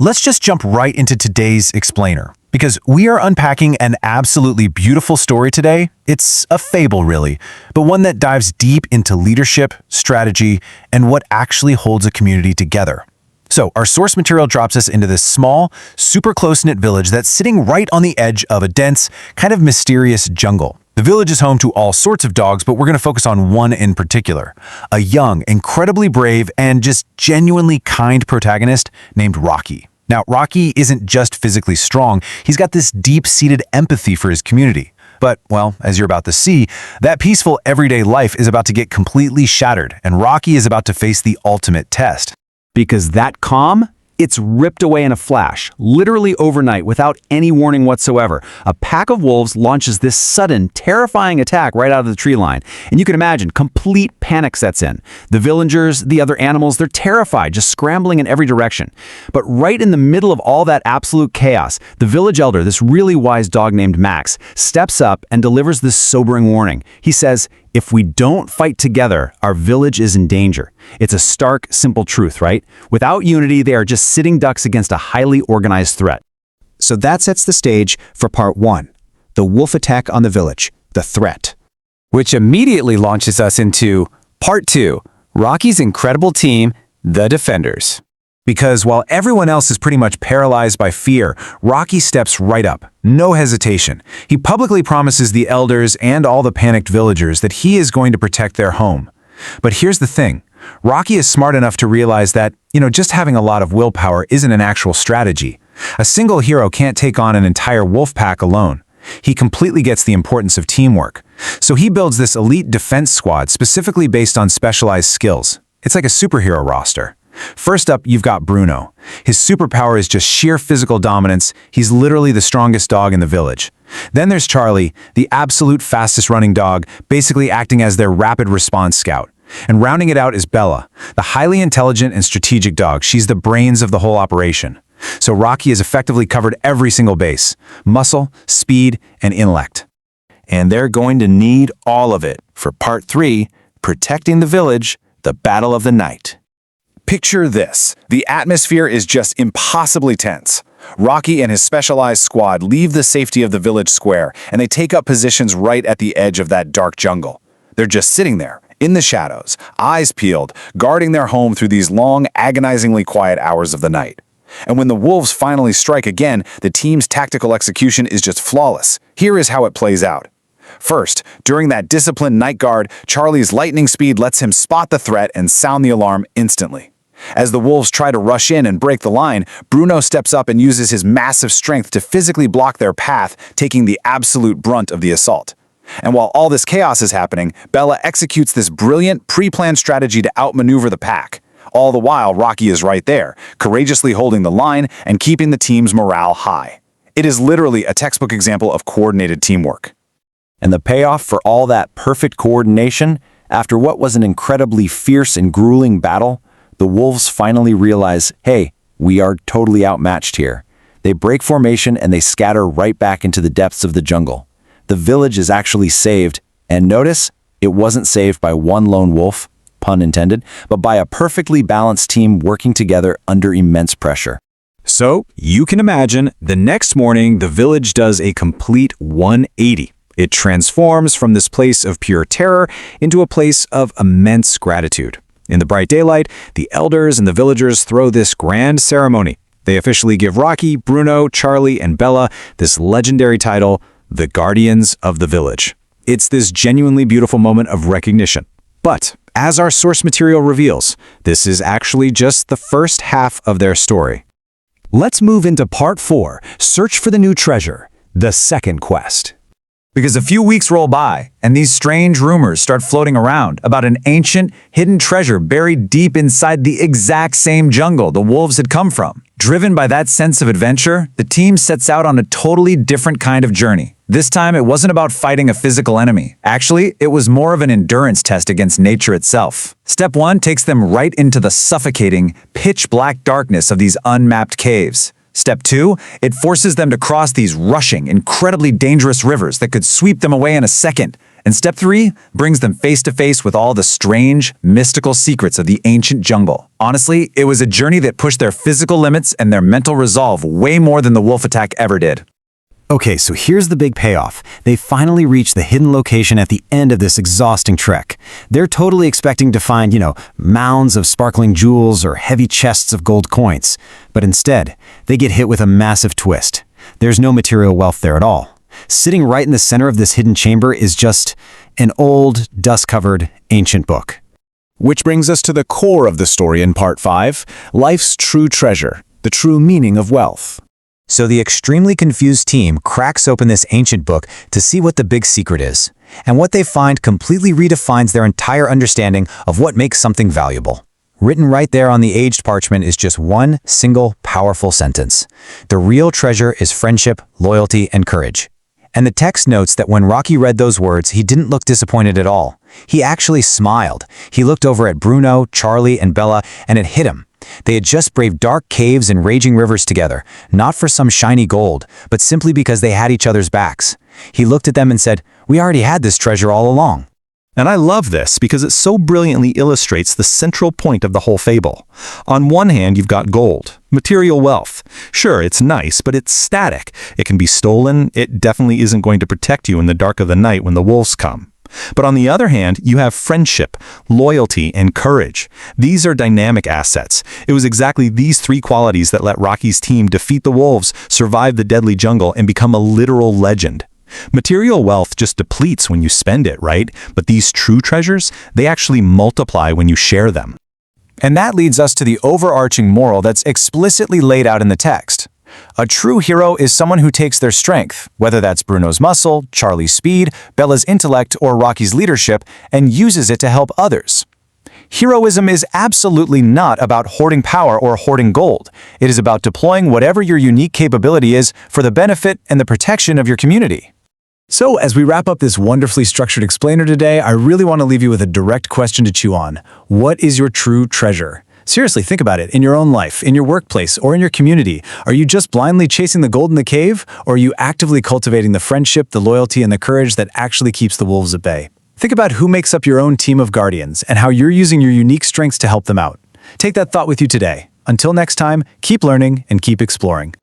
Let's just jump right into today's explainer, because we are unpacking an absolutely beautiful story today. It's a fable, really, but one that dives deep into leadership, strategy, and what actually holds a community together. So, our source material drops us into this small, super close-knit village that's sitting right on the edge of a dense, kind of mysterious jungle. The village is home to all sorts of dogs, but we're going to focus on one in particular. A young, incredibly brave, and just genuinely kind protagonist named Rocky. Now, Rocky isn't just physically strong, he's got this deep-seated empathy for his community. But, well, as you're about to see, that peaceful everyday life is about to get completely shattered, and Rocky is about to face the ultimate test. Because that calm, it's ripped away in a flash, literally overnight, without any warning whatsoever. A pack of wolves launches this sudden, terrifying attack right out of the tree line. And you can imagine, complete panic sets in. The villagers, the other animals, they're terrified, just scrambling in every direction. But right in the middle of all that absolute chaos, the village elder, this really wise dog named Max, steps up and delivers this sobering warning. He says, "If we don't fight together, our village is in danger." It's a stark, simple truth, right? Without unity, they are just sitting ducks against a highly organized threat. So that sets the stage for part one, the wolf attack on the village, the threat. Which immediately launches us into part two, Rocky's incredible team, the Defenders. Because while everyone else is pretty much paralyzed by fear, Rocky steps right up, no hesitation. He publicly promises the elders and all the panicked villagers that he is going to protect their home. But here's the thing. Rocky is smart enough to realize that, just having a lot of willpower isn't an actual strategy. A single hero can't take on an entire wolf pack alone. He completely gets the importance of teamwork. So he builds this elite defense squad specifically based on specialized skills. It's like a superhero roster. First up, you've got Bruno. His superpower is just sheer physical dominance. He's literally the strongest dog in the village. Then there's Charlie, the absolute fastest running dog, basically acting as their rapid response scout. And rounding it out is Bella, the highly intelligent and strategic dog. She's the brains of the whole operation. So Rocky has effectively covered every single base: muscle, speed, and intellect. And they're going to need all of it for part three, protecting the village, the battle of the night. Picture this. The atmosphere is just impossibly tense. Rocky and his specialized squad leave the safety of the village square, and they take up positions right at the edge of that dark jungle. They're just sitting there, in the shadows, eyes peeled, guarding their home through these long, agonizingly quiet hours of the night. And when the wolves finally strike again, the team's tactical execution is just flawless. Here is how it plays out. First, during that disciplined night guard, Charlie's lightning speed lets him spot the threat and sound the alarm instantly. As the wolves try to rush in and break the line, Bruno steps up and uses his massive strength to physically block their path, taking the absolute brunt of the assault. And while all this chaos is happening, Bella executes this brilliant, pre-planned strategy to outmaneuver the pack. All the while, Rocky is right there, courageously holding the line and keeping the team's morale high. It is literally a textbook example of coordinated teamwork. And the payoff for all that perfect coordination, after what was an incredibly fierce and grueling battle, the wolves finally realize, hey, we are totally outmatched here. They break formation and they scatter right back into the depths of the jungle. The village is actually saved, and notice, it wasn't saved by one lone wolf, pun intended, but by a perfectly balanced team working together under immense pressure. So, you can imagine, the next morning, the village does a complete 180. It transforms from this place of pure terror into a place of immense gratitude. In the bright daylight, the elders and the villagers throw this grand ceremony. They officially give Rocky, Bruno, Charlie, and Bella this legendary title, the Guardians of the Village. It's this genuinely beautiful moment of recognition. But, as our source material reveals, this is actually just the first half of their story. Let's move into part four, Search for the New Treasure, the second quest. Because a few weeks roll by, and these strange rumors start floating around about an ancient, hidden treasure buried deep inside the exact same jungle the wolves had come from. Driven by that sense of adventure, the team sets out on a totally different kind of journey. This time, it wasn't about fighting a physical enemy. Actually, it was more of an endurance test against nature itself. Step 1 takes them right into the suffocating, pitch-black darkness of these unmapped caves. Step 2, it forces them to cross these rushing, incredibly dangerous rivers that could sweep them away in a second. And step 3 brings them face to face with all the strange, mystical secrets of the ancient jungle. Honestly, it was a journey that pushed their physical limits and their mental resolve way more than the wolf attack ever did. Okay, so here's the big payoff. They finally reach the hidden location at the end of this exhausting trek. They're totally expecting to find, mounds of sparkling jewels or heavy chests of gold coins. But instead, they get hit with a massive twist. There's no material wealth there at all. Sitting right in the center of this hidden chamber is just an old, dust-covered, ancient book. Which brings us to the core of the story in Part 5, life's true treasure, the true meaning of wealth. So the extremely confused team cracks open this ancient book to see what the big secret is. And what they find completely redefines their entire understanding of what makes something valuable. Written right there on the aged parchment is just one single, powerful sentence. The real treasure is friendship, loyalty, and courage. And the text notes that when Rocky read those words, he didn't look disappointed at all. He actually smiled. He looked over at Bruno, Charlie, and Bella, and it hit him. They had just braved dark caves and raging rivers together, not for some shiny gold, but simply because they had each other's backs. He looked at them and said, "We already had this treasure all along." And I love this because it so brilliantly illustrates the central point of the whole fable. On one hand, you've got gold, material wealth. Sure, it's nice, but it's static. It can be stolen. It definitely isn't going to protect you in the dark of the night when the wolves come. But on the other hand, you have friendship, loyalty, and courage. These are dynamic assets. It was exactly these three qualities that let Rocky's team defeat the wolves, survive the deadly jungle, and become a literal legend. Material wealth just depletes when you spend it, right? But these true treasures, they actually multiply when you share them. And that leads us to the overarching moral that's explicitly laid out in the text. A true hero is someone who takes their strength, whether that's Bruno's muscle, Charlie's speed, Bella's intellect, or Rocky's leadership, and uses it to help others. Heroism is absolutely not about hoarding power or hoarding gold. It is about deploying whatever your unique capability is for the benefit and the protection of your community. So, as we wrap up this wonderfully structured explainer today, I really want to leave you with a direct question to chew on. What is your true treasure? Seriously, think about it. In your own life, in your workplace, or in your community, are you just blindly chasing the gold in the cave, or are you actively cultivating the friendship, the loyalty, and the courage that actually keeps the wolves at bay? Think about who makes up your own team of guardians and how you're using your unique strengths to help them out. Take that thought with you today. Until next time, keep learning and keep exploring.